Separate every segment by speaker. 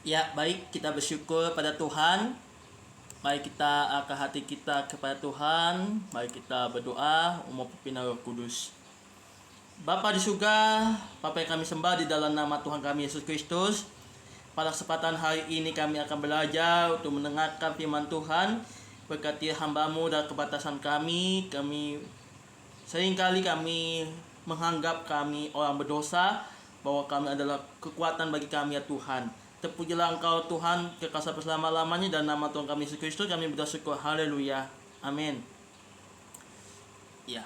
Speaker 1: Ya, baik, kita bersyukur pada Tuhan. Mari kita angkat hati kita kepada Tuhan. Mari kita berdoa memohon Roh Kudus. Bapa di surga, Bapa yang kami sembah di dalam nama Tuhan kami Yesus Kristus. Pada kesempatan hari ini kami akan belajar untuk mendengarkan firman Tuhan. Berkati hamba-Mu dan kerbatasan kami. Seringkali kami menganggap kami orang berdosa, bahwa kami adalah kekuatan bagi kami ya Tuhan. Terpujilah Engkau Tuhan kekal sampai selama-lamanya, dan nama Tuhan kami Yesus Kristus kami bersyukur. Haleluya. Amin. Ya.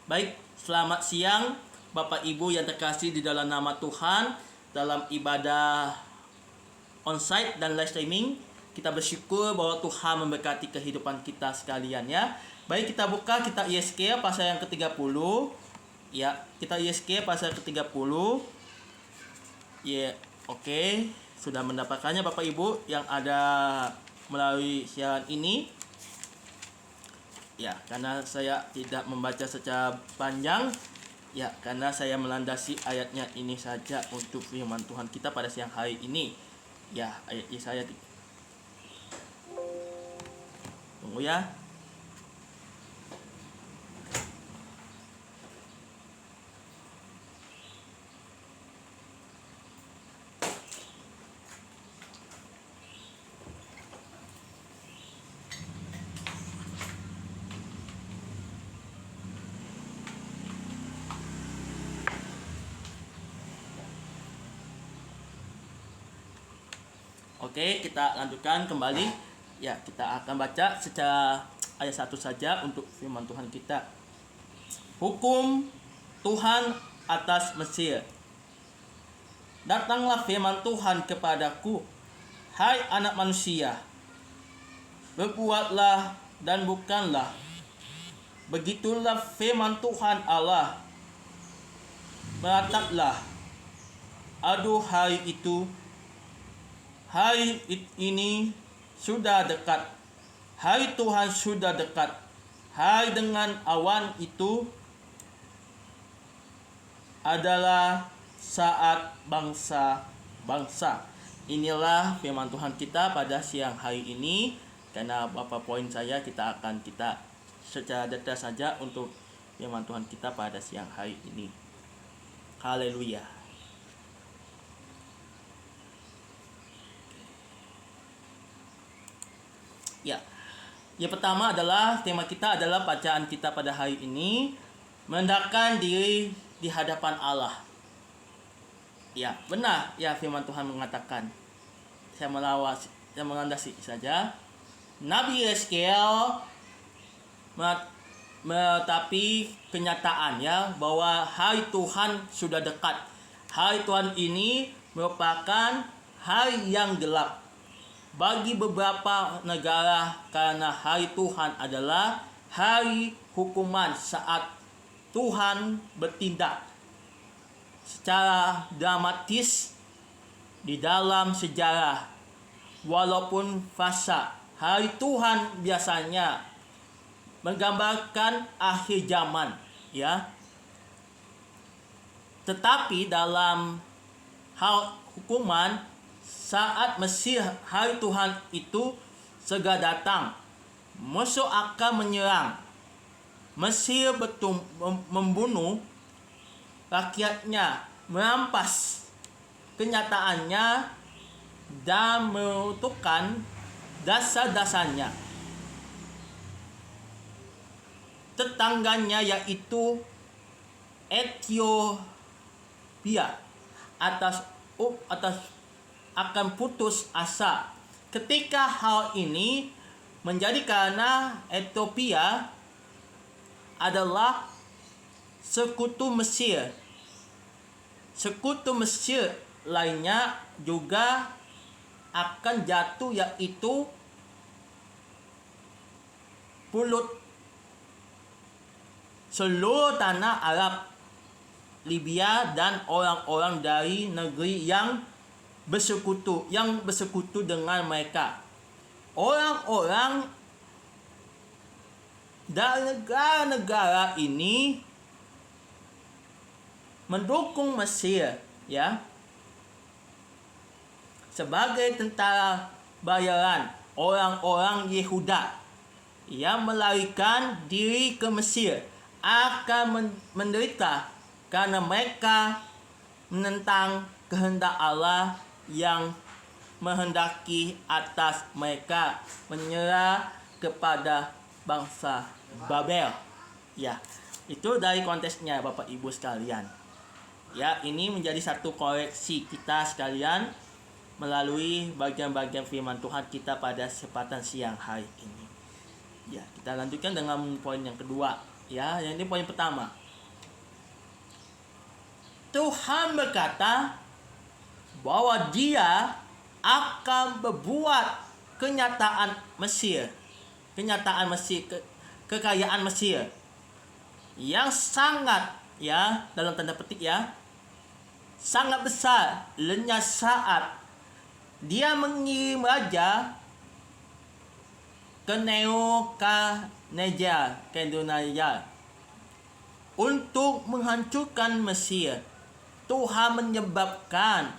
Speaker 1: Baik, selamat siang Bapak Ibu yang terkasih di dalam nama Tuhan. Dalam ibadah onsite dan live streaming, kita bersyukur bahwa Tuhan memberkati kehidupan kita sekalian ya. Baik, kita buka kitab Yesaya pasal yang ke-30. Ya, kita Yesaya pasal ke-30. Ya, oke. Sudah mendapatkannya Bapak Ibu yang ada melalui siaran ini. Ya, karena saya tidak membaca secara panjang, ya, karena saya melandasi ayatnya ini saja untuk firman Tuhan kita pada siang hari ini. Ya, ayat Yesaya. Tunggu ya. Oke, kita lanjutkan kembali. Ya, kita akan baca secara ayat 1 saja untuk firman Tuhan kita. Hukum Tuhan atas Mesir. Datanglah firman Tuhan kepadaku, hai anak manusia, berbuatlah dan bukanlah. Begitulah firman Tuhan Allah. Merataplah, aduh hari itu, hari ini sudah dekat. Hari Tuhan sudah dekat. Hari dengan awan itu adalah saat bangsa-bangsa. Inilah firman Tuhan kita pada siang hari ini. Karena beberapa poin saya kita secara detail saja untuk firman Tuhan kita pada siang hari ini. Haleluya. Ya, yang pertama adalah tema kita adalah bacaan kita pada hari ini, merendahkan diri di hadapan Allah. Ya, benar ya firman Tuhan mengatakan. Saya melandasi saja. Nabi Yeskiel tetapi kenyataan ya bahwa hari Tuhan sudah dekat. Hari Tuhan ini merupakan hari yang gelap bagi beberapa negara, karena hari Tuhan adalah hari hukuman saat Tuhan bertindak secara dramatis di dalam sejarah. Walaupun fasa hari Tuhan biasanya menggambarkan akhir zaman ya, tetapi dalam hal hukuman saat Mesir hari Tuhan itu segera datang, musuh akan menyerang Mesir, membunuh rakyatnya, merampas kenyataannya dan meruntuhkan dasar-dasarnya. Tetangganya yaitu Ethiopia atas akan putus asa ketika hal ini menjadi, karena Ethiopia adalah sekutu Mesir. Sekutu Mesir lainnya juga akan jatuh, yaitu Pulut, seluruh tanah Arab, Libya, dan orang-orang dari negeri yang bersekutu dengan mereka. Orang-orang dari negara-negara ini mendukung Mesir ya, sebagai tentara bayaran orang-orang Yehuda yang melarikan diri ke Mesir akan menderita karena mereka menentang kehendak Allah yang menghendaki atas mereka menyerah kepada bangsa Babel. Ya, itu dari konteksnya Bapak Ibu sekalian. Ya, ini menjadi satu koreksi kita sekalian melalui bagian-bagian firman Tuhan kita pada kesempatan siang hari ini. Ya, kita lanjutkan dengan poin yang kedua. Ya, yang ini poin pertama. Tuhan berkata bahwa Dia akan berbuat kenyataan Mesir, kekayaan Mesir yang sangat, ya, dalam tanda petik ya, sangat besar, lenyap saat Dia mengirim raja ke Nebukadnezar untuk menghancurkan Mesir. Tuhan menyebabkan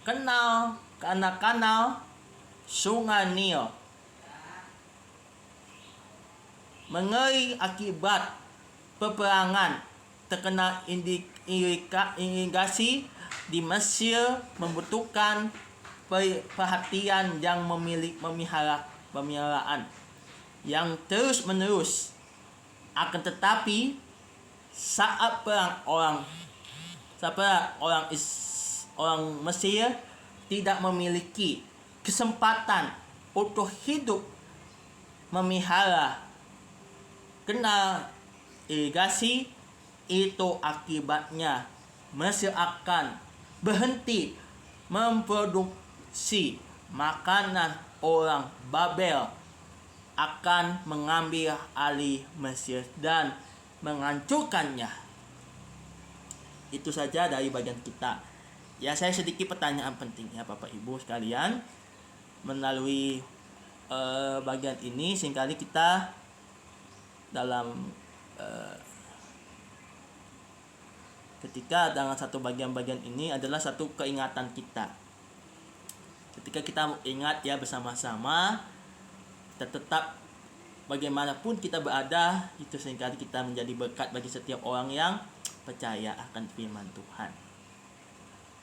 Speaker 1: kanal sungai Nil mengering akibat peperangan, terkena irigasi di Mesir membutuhkan perhatian yang pemeliharaan yang terus menerus. Akan tetapi saat orang Mesir tidak memiliki kesempatan untuk hidup memelihara kena irigasi, itu akibatnya Mesir akan berhenti memproduksi makanan. Orang Babel akan mengambil alih Mesir dan menghancurkannya. Itu saja dari bagian kita. Ya, saya sedikit pertanyaan penting ya Bapak Ibu sekalian. Melalui bagian ini seringkali kita dalam ketika dalam satu bagian-bagian ini adalah satu keingatan kita. Ketika kita ingat ya bersama-sama, kita tetap bagaimanapun kita berada, itu seringkali kita menjadi berkat bagi setiap orang yang percaya akan firman Tuhan.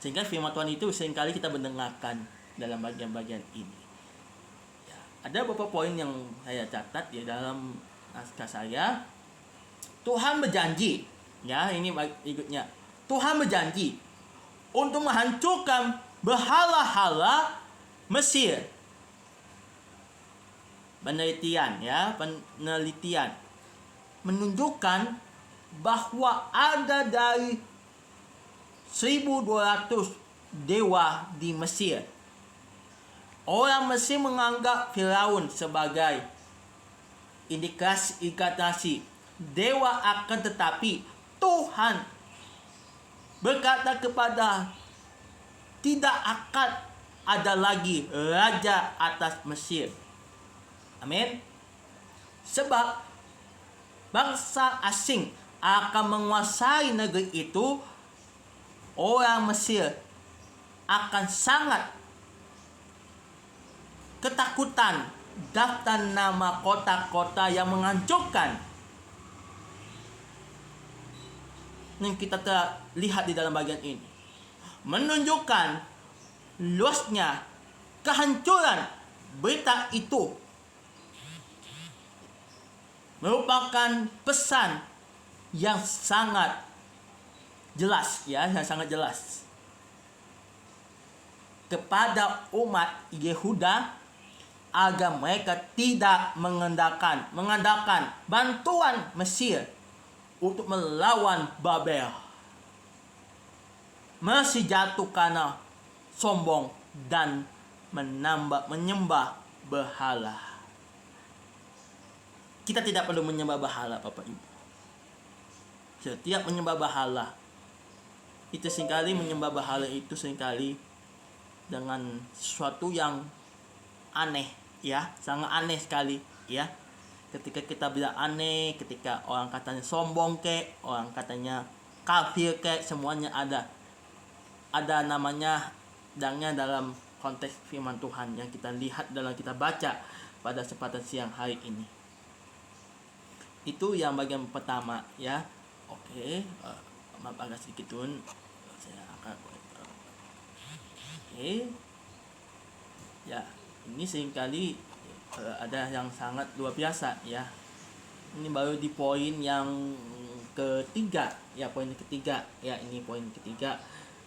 Speaker 1: Sehingga firman Tuhan itu seringkali kita mendengarkan dalam bagian-bagian ini. Ya, ada beberapa poin yang saya catat ya dalam naskah saya. Tuhan berjanji, ya ini berikutnya. Tuhan berjanji untuk menghancurkan berhala-hala Mesir. Penelitian menunjukkan bahwa ada dari 1.200 dewa di Mesir. Orang Mesir menganggap Firaun sebagai indikasi dewa, akan tetapi Tuhan berkata kepada tidak akan ada lagi raja atas Mesir. Amin. Sebab bangsa asing akan menguasai negeri itu. Orang Mesir akan sangat ketakutan. Daftar nama kota-kota yang menghancurkan yang kita telah lihat di dalam bagian ini menunjukkan luasnya kehancuran. Berita itu merupakan pesan yang sangat jelas, ya, yang sangat jelas kepada umat Yehuda agar mereka tidak mengandalkan bantuan Mesir untuk melawan Babel. Mesir jatuh karena sombong dan menyembah berhala. Kita tidak perlu menyembah berhala, Bapak Ibu. Setiap menyembah berhala itu seringkali menyembah berhala itu seringkali dengan sesuatu yang aneh, ya, sangat aneh sekali, ya. Ketika kita bilang aneh, ketika orang katanya sombong kek, orang katanya kafir kek, semuanya ada ada namanya dangnya dalam konteks firman Tuhan yang kita lihat dalam kita baca pada kesempatan siang hari ini. Itu yang bagian pertama ya. Oke, maaf agak sedikit turun. Saya akan oke. Ya, ini seringkali ada yang sangat luar biasa ya. Ini baru di poin yang ketiga ya, poin ketiga ya, ini poin ketiga.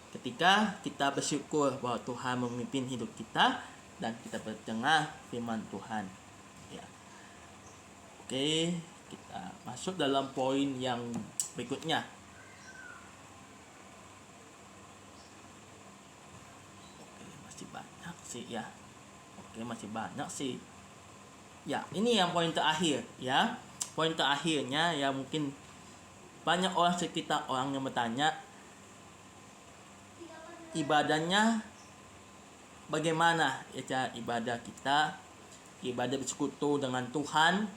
Speaker 1: Ketika kita bersyukur bahwa Tuhan memimpin hidup kita dan kita berdengar firman Tuhan ya. Oke, kita masuk dalam poin yang berikutnya. Oke, masih banyak sih ya. Oke, masih banyak sih. Ya, ini yang poin terakhir ya. Poin terakhirnya ya, mungkin banyak orang sekitar orang yang bertanya, ibadahnya bagaimana ya, cara ibadah kita, ibadah bersekutu dengan Tuhan,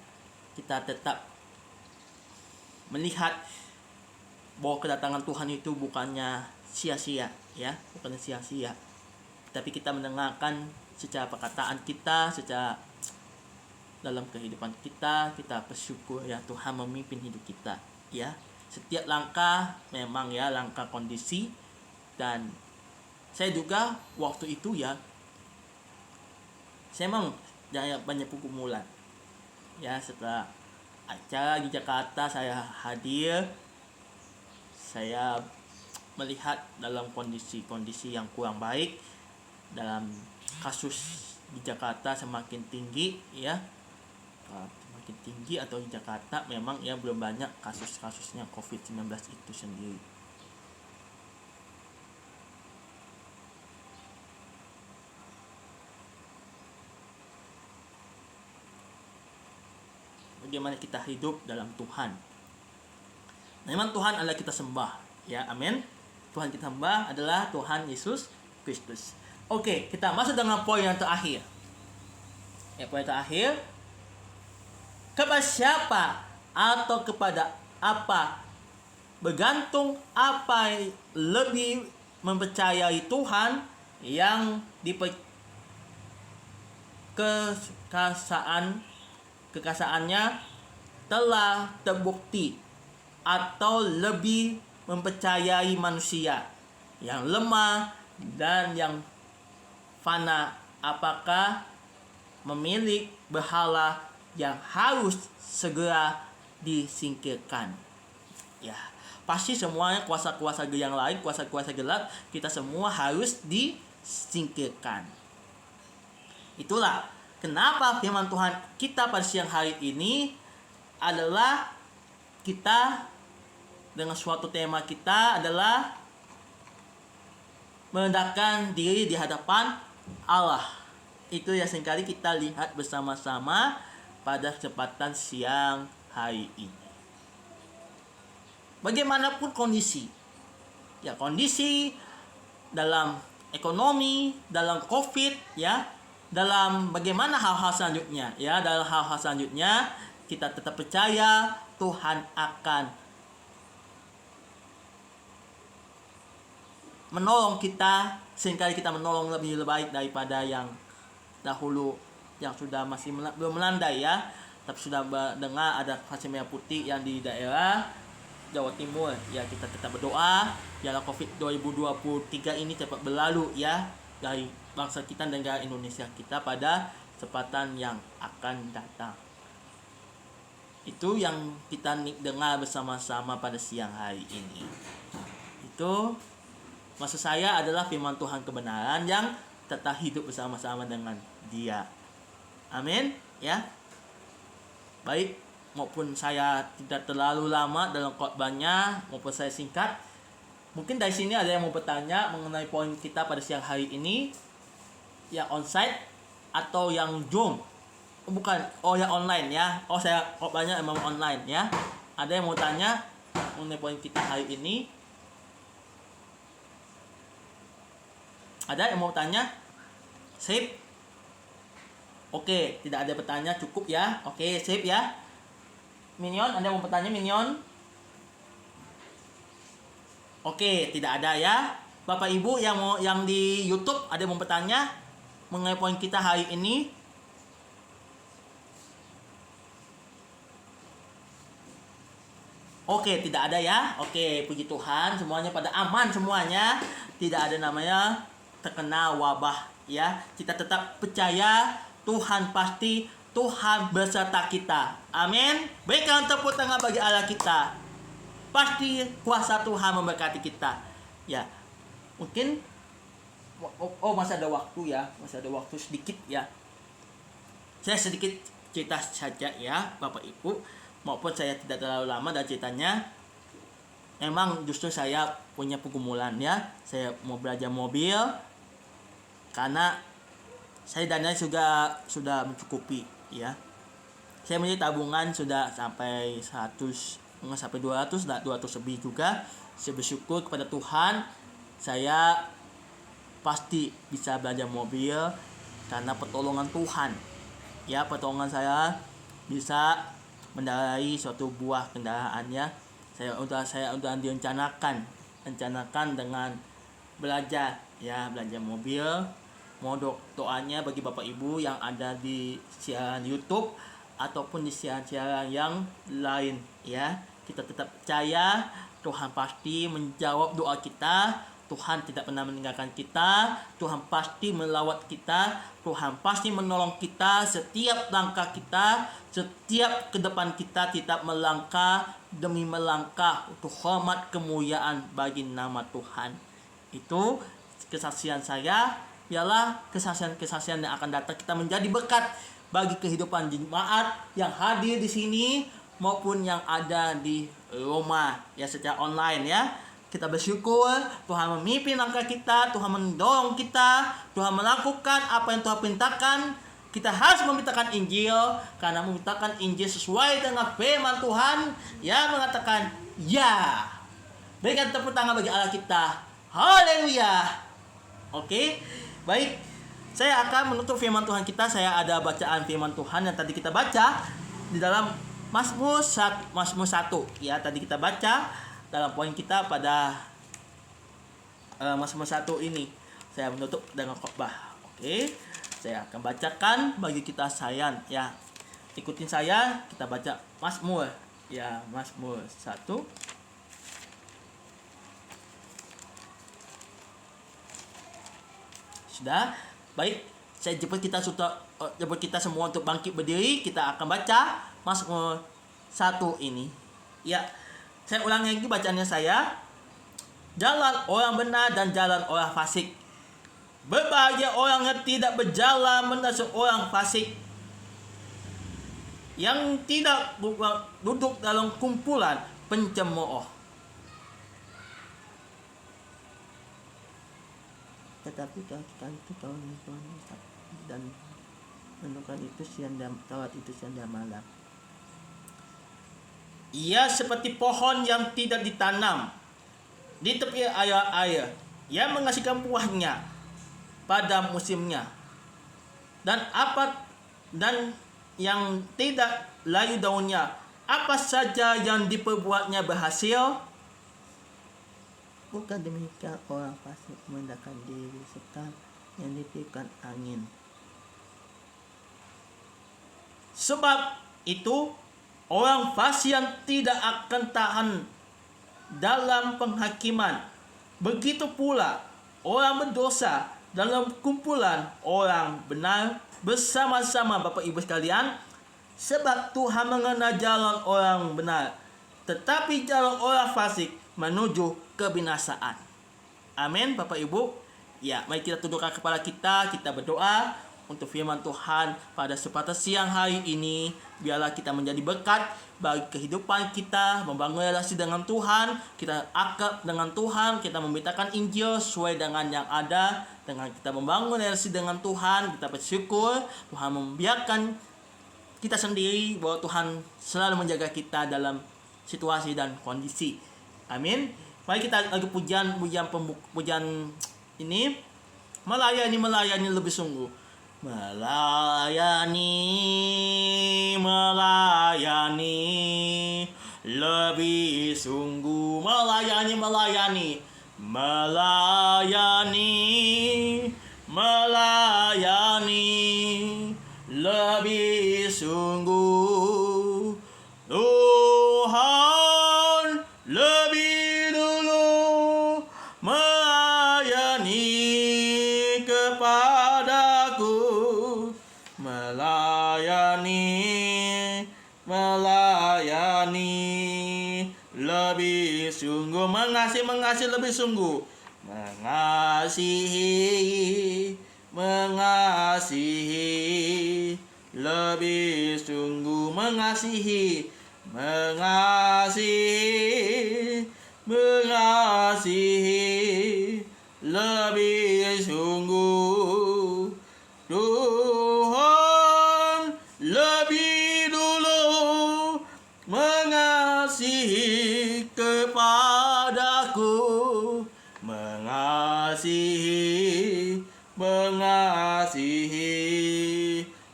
Speaker 1: kita tetap melihat bahwa kedatangan Tuhan itu bukannya sia-sia ya, bukan sia-sia, tapi kita mendengarkan secara perkataan kita, secara dalam kehidupan kita bersyukur ya, Tuhan memimpin hidup kita ya. Setiap langkah memang ya langkah kondisi, dan saya juga waktu itu ya, saya memang banyak pergumulan ya. Setelah acara di Jakarta saya hadir, saya melihat dalam kondisi yang kurang baik, dalam kasus di Jakarta semakin tinggi ya, semakin tinggi, atau di Jakarta memang ya belum banyak kasus-kasusnya COVID-19 itu sendiri. Bagaimana kita hidup dalam Tuhan. Memang Tuhan adalah kita sembah ya, amin. Tuhan kita sembah adalah Tuhan Yesus Kristus. Oke, kita masuk dengan poin yang terakhir ya. Poin terakhir, kepada siapa atau kepada apa bergantung, apa lebih mempercayai Tuhan yang kekasaannya telah terbukti, atau lebih mempercayai manusia yang lemah dan yang fana, apakah memilih berhala yang harus segera disingkirkan ya. Pasti semuanya kuasa-kuasa yang lain, kuasa-kuasa gelap, kita semua harus disingkirkan. Itulah kenapa firman Tuhan kita pada siang hari ini adalah kita dengan suatu tema kita adalah merendahkan diri di hadapan Allah. Itu yang seringkali kita lihat bersama-sama pada kesempatan siang hari ini. Bagaimanapun kondisi ya, kondisi dalam ekonomi, dalam COVID ya, dalam bagaimana hal-hal selanjutnya ya, dalam hal-hal selanjutnya kita tetap percaya Tuhan akan menolong kita. Seringkali kita menolong lebih baik daripada yang dahulu, yang sudah masih belum melandai ya, tapi sudah mendengar ada vaksin merah putih yang di daerah Jawa Timur ya. Kita tetap berdoa biarlah COVID 2023 ini cepat berlalu ya dari bangsa kita dan negara Indonesia kita pada kesempatan yang akan datang. Itu yang kita dengar bersama-sama pada siang hari ini. Itu maksud saya adalah firman Tuhan kebenaran yang tetap hidup bersama-sama dengan Dia. Amin ya. Baik, maupun saya tidak terlalu lama dalam khotbahnya, maupun saya singkat, mungkin dari sini ada yang mau bertanya mengenai poin kita pada siang hari ini, yang onsite atau yang Zoom. Bukan, yang online ya. Saya khotbahnya emang online ya. Ada yang mau tanya mengenai poin kita hari ini? Ada yang mau tanya? Sip. Oke, tidak ada bertanya, cukup ya. Oke, sip ya. Minion, ada yang mau bertanya Minion? Oke, tidak ada ya. Bapak Ibu yang di YouTube ada yang mau bertanya mengenai poin kita hari ini? Oke, tidak ada ya. Oke, puji Tuhan, semuanya pada aman semuanya. Tidak ada namanya terkena wabah ya. Kita tetap percaya Tuhan pasti, Tuhan beserta kita. Amin. Berikan tepuk tangan bagi Allah kita. Pasti kuasa Tuhan memberkati kita. Ya. Mungkin masih ada waktu ya. Masih ada waktu sedikit ya. Saya sedikit cerita saja ya, Bapak Ibu. Maupun saya tidak terlalu lama dan ceritanya. Memang justru saya punya pergumulan ya. Saya mau belajar mobil karena saya dananya sudah mencukupi ya. Saya punya tabungan sudah sampai 100 sampai 200 lebih juga. Saya bersyukur kepada Tuhan, saya pasti bisa belajar mobil karena pertolongan Tuhan. Ya, pertolongan saya bisa mengendarai suatu buah kendaraannya. Saya udah direncanakan dengan belajar mobil. Mau doanya bagi Bapak Ibu yang ada di siaran YouTube ataupun di siaran yang lain ya. Kita tetap percaya Tuhan pasti menjawab doa kita. Tuhan tidak pernah meninggalkan kita. Tuhan pasti melawat kita. Tuhan pasti menolong kita setiap langkah kita, setiap ke depan kita tidak melangkah demi melangkah untuk hormat kemuliaan bagi nama Tuhan. Itu kesaksian saya. Biarlah kesaksian yang akan datang kita menjadi berkat bagi kehidupan jemaat yang hadir di sini maupun yang ada di rumah ya secara online ya. Kita bersyukur Tuhan memimpin langkah kita, Tuhan mendorong kita, Tuhan melakukan apa yang Tuhan perintahkan. Kita harus memberitakan Injil karena memberitakan Injil sesuai dengan firman Tuhan yang mengatakan ya. Berikan tepuk tangan bagi Allah kita. Haleluya. Oke. Baik. Saya akan menutup firman Tuhan kita. Saya ada bacaan firman Tuhan yang tadi kita baca di dalam Mazmur 1 ya. Tadi kita baca dalam poin kita pada Mazmur 1 ini. Saya menutup dengan khotbah. Oke. Saya akan bacakan bagi kita sayang ya. Ikutin saya, kita baca Mazmur ya, Mazmur 1. Sudah? Baik, saya jemput kita semua untuk bangkit berdiri. Kita akan baca Mazmur 1 ini. Ya, saya ulang lagi bacaannya saya. Jalan orang benar dan jalan orang fasik. Berbahagia orang yang tidak berjalan menurut orang fasik, yang tidak duduk dalam kumpulan pencemooh, tetapi kita itu tahun dan menemukan itu siang dan tawat itu siang dan malam. Ia seperti pohon yang tidak ditanam di tepi air-air, yang menghasilkan buahnya pada musimnya, dan yang tidak layu daunnya. Apa saja yang diperbuatnya berhasil. Bukan demikian orang fasik merendahkan diri serta yang ditiupkan angin. Sebab itu orang fasik yang tidak akan tahan dalam penghakiman. Begitu pula orang berdosa dalam kumpulan orang benar bersama-sama. Bapak Ibu sekalian, sebab Tuhan mengenal jalan orang benar, tetapi jalan orang fasik menuju kebinasaan. Amin, Bapak Ibu. Ya, mari kita tundukkan kepala kita berdoa untuk firman Tuhan pada kesempatan siang hari ini. Biarlah kita menjadi berkat bagi kehidupan kita, membangun relasi dengan Tuhan, kita akrab dengan Tuhan, kita memberitakan Injil sesuai dengan yang ada. Dengan kita membangun relasi dengan Tuhan, kita bersyukur Tuhan membiarkan kita sendiri bahwa Tuhan selalu menjaga kita dalam situasi dan kondisi. Amin. Mari kita lagi pujian ini, melayani lebih sungguh. Melayani lebih sungguh. Melayani melayani lebih sungguh. Tuhan lebih dulu melayani kepadaku, melayani lebih sungguh, mengasihi lebih sungguh, mengasihi lebih sungguh, mengasihi lebih sungguh. Tuhan lebih dulu mengasihi kepadaku, mengasihi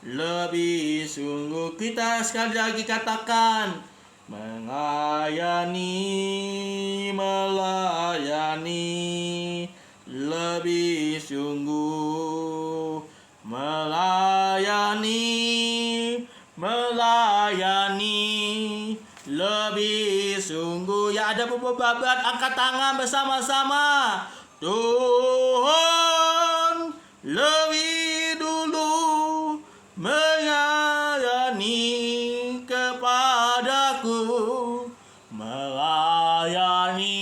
Speaker 1: lebih sungguh. Kita sekali lagi katakan, melayani lebih sungguh, melayani lebih sungguh. Ya, ada beberapa angkat tangan bersama-sama. Tuhan lebih dulu melayani kepadaku, melayani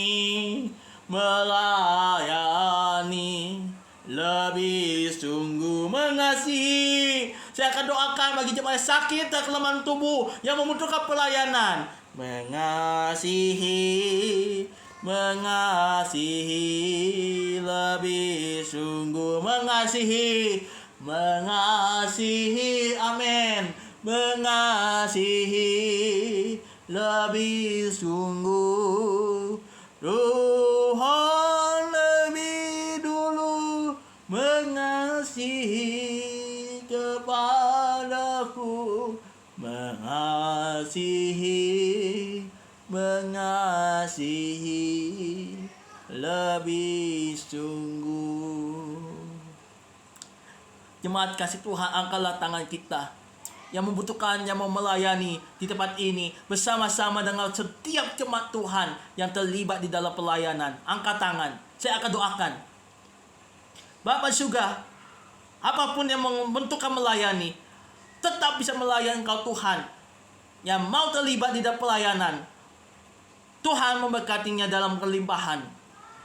Speaker 1: lebih sungguh, mengasihi. Saya akan doakan bagi jemaat sakit dan kelemahan tubuh yang membutuhkan pelayanan. Mengasihi lebih sungguh, mengasihi, amin, mengasihi lebih sungguh. Tuhan lebih dulu mengasihi kepadaku, mengasihi lebih sungguh. Jemaat kasih Tuhan, angkatlah tangan kita yang membutuhkan, yang mau melayani di tempat ini bersama-sama dengan setiap jemaat Tuhan yang terlibat di dalam pelayanan. Angkat tangan, saya akan doakan. Bapa surga, apapun yang membentukkan melayani, tetap bisa melayani Engkau Tuhan. Yang mau terlibat di dalam pelayanan, Tuhan memberkatinya dalam kelimpahan.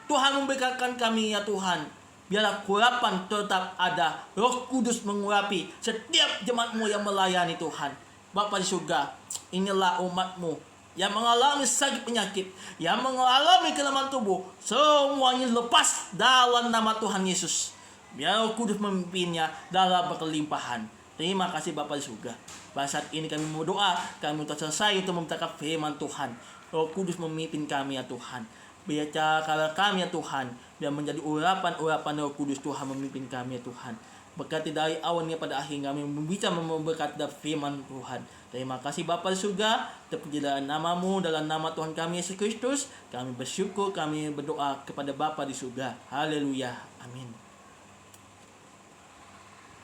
Speaker 1: Tuhan memberkatkan kami ya Tuhan. Biarlah kurapan tetap ada. Roh Kudus mengurapi setiap jemaat-Mu yang melayani Tuhan. Bapa di surga, inilah umat-Mu yang mengalami sakit penyakit, yang mengalami kelemahan tubuh. Semuanya lepas dalam nama Tuhan Yesus. Biar Roh Kudus memimpinnya dalam berkelimpahan. Terima kasih Bapa di surga. Pada saat ini kami berdoa, kami telah selesai untuk memberitakan firman Tuhan. Roh Kudus memimpin kami ya Tuhan. Biarlah kami ya Tuhan, biar menjadi urapan Roh Kudus. Tuhan memimpin kami ya Tuhan. Berkati dari awalnya pada akhir kami bisa memberkati dari firman Tuhan. Terima kasih Bapa di surga, terpuji dalam nama-Mu, dalam nama Tuhan kami Yesus Kristus. Kami bersyukur, kami berdoa kepada Bapa di surga. Haleluya. Amin.